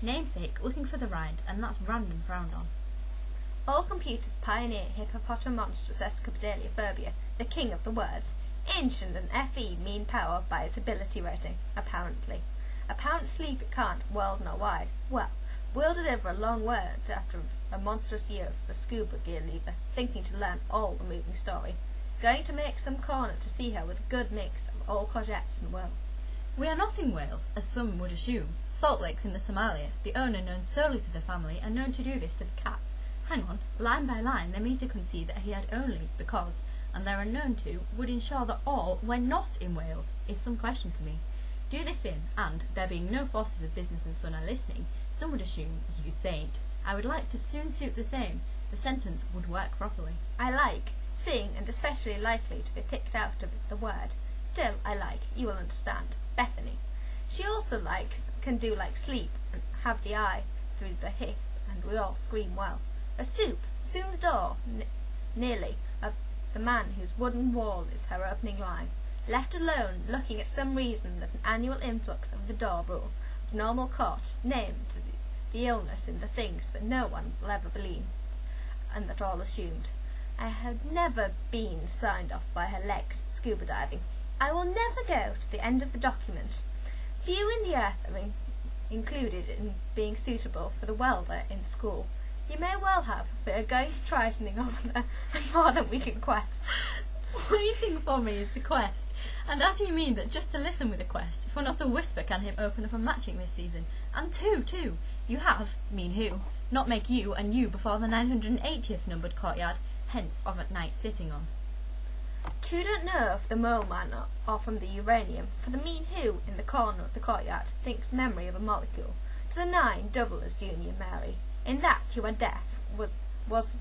Namesake looking for the rind, and that's random frowned on. All computers pioneer hippopotamonstrous escapedaliophobia, the king of the words. Ancient and FE mean power by its ability rating, apparently. Apparent sleep it can't, world not wide. Well, we'll deliver a long word after a monstrous year for the scuba gear lever, thinking to learn all the moving story. Going to make some corner to see her with a good mix of all courgettes and will. We are not in Wales, as some would assume. Salt Lake's in the Somalia, the owner known solely to the family and known to do this to the cat. Hang on, line by line they mean to concede that he had only because, and they are known to, would ensure that all, when not in Wales, is some question to me. Do this in, and, there being no forces of business and sun are listening, some would assume, you saint, I would like to soon suit the same, the sentence would work properly. I like, seeing and especially likely to be picked out of it the word. Still, I like, you will understand, Bethany. She also likes, can do like sleep, and have the eye through the hiss, and we all scream well. A soup, soon the door, nearly, of the man whose wooden wall is her opening line. Left alone, looking at some reason that an annual influx of the door rule, of normal caught, named the illness in the things that no one will ever believe, and that all assumed. I have never been signed off by her legs, scuba diving. I will never go to the end of the document. Few in the earth are included in being suitable for the welder in school. You may well have, we are going to try something on there, and more than we can quest. Waiting for me is the quest, and as you mean that just to listen with a quest, for not a whisper can him open up a matching this season, and two, too. You have, mean who, not make you and you before the 980th numbered courtyard, hence of at night sitting on. Two don't know if the mole man or from the uranium, for the mean who, in the corner of the courtyard, thinks memory of a molecule. To the 9 double as Junior Mary. In that you are deaf, was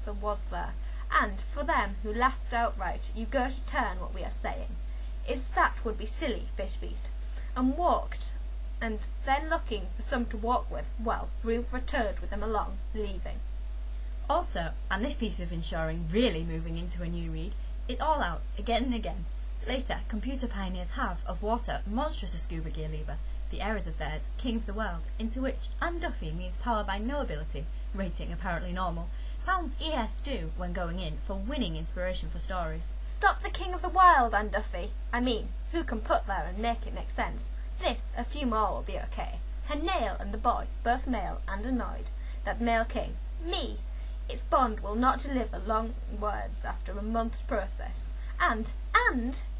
there, and for them who laughed outright, you go to turn what we are saying. It's that would be silly, Fish Feast, and walked, and then looking for some to walk with, well, room for a turd with them along, leaving. Also, and this piece of insuring really moving into a new read, it all out, again and again. Later, computer pioneers have, of water, monstrous a scuba gear lever, the errors of theirs, king of the world, into which Anne Duffy means power by no ability, rating apparently normal, pounds ES do, when going in, for winning inspiration for stories. Stop the king of the world, Anne Duffy. I mean, who can put there and make it make sense? This, a few more will be okay. Her nail and the boy, both male and annoyed. That male king, me. Its bond will not deliver long words after a month's process. And,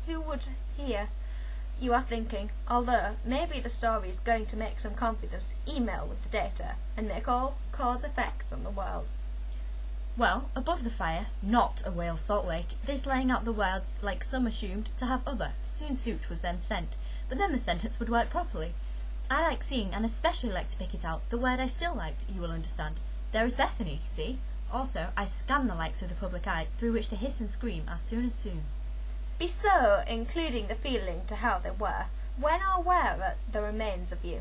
who would hear? You are thinking, although maybe the story is going to make some confidence, email with the data, and make all cause effects on the worlds. Well, above the fire, not a Wales Salt Lake, this laying out the words like some assumed to have other, soon suit was then sent, but then the sentence would work properly. I like seeing, and especially like to pick it out, the word I still liked, you will understand. There is Bethany, see? Also, I scan the likes of the public eye, through which to hiss and scream as soon as soon. Be so, including the feeling to how they were, when or where the remains of you.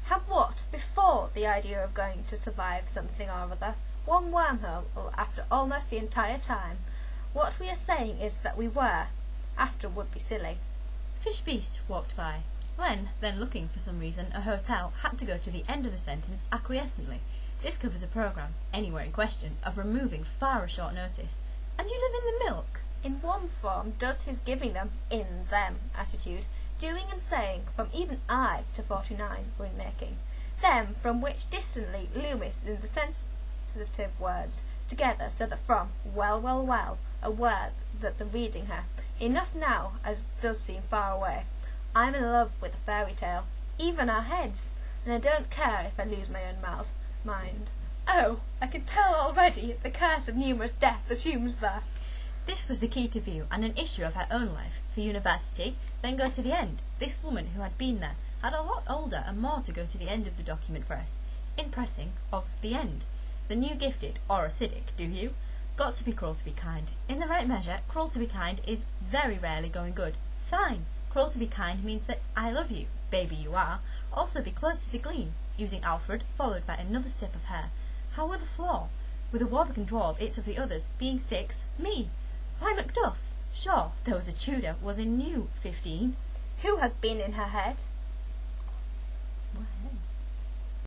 Have what, before the idea of going to survive something or other, one wormhole after almost the entire time. What we are saying is that we were, after would be silly. Fish Beast walked by. Len, then looking for some reason a hotel, had to go to the end of the sentence acquiescently. This covers a programme, anywhere in question, of removing far a short notice. And you live in the milk? In one form does his giving them, in them, attitude, doing and saying, from even I to 49, we're making. Them, from which distantly Loomis in the sensitive words, together, so that from, well, a word that the reading her, enough now, as does seem far away. I'm in love with a fairy tale, even our heads, and I don't care if I lose my own mind. Oh, I can tell already the curse of numerous death assumes there. This was the key to view, and an issue of her own life. For university, then go to the end. This woman who had been there had a lot older and more to go to the end of the document press. In pressing, of the end. The new gifted, or acidic, do you? Got to be cruel to be kind. In the right measure, cruel to be kind is very rarely going good. Sign. Cruel to be kind means that I love you, baby you are. Also be close to the gleam. Using Alfred, followed by another sip of hair. How were the floor? With a Warburton dwarf, it's of the others, being 6, me. Why Macduff? Sure, there was a Tudor, was in new 15. Who has been in her head?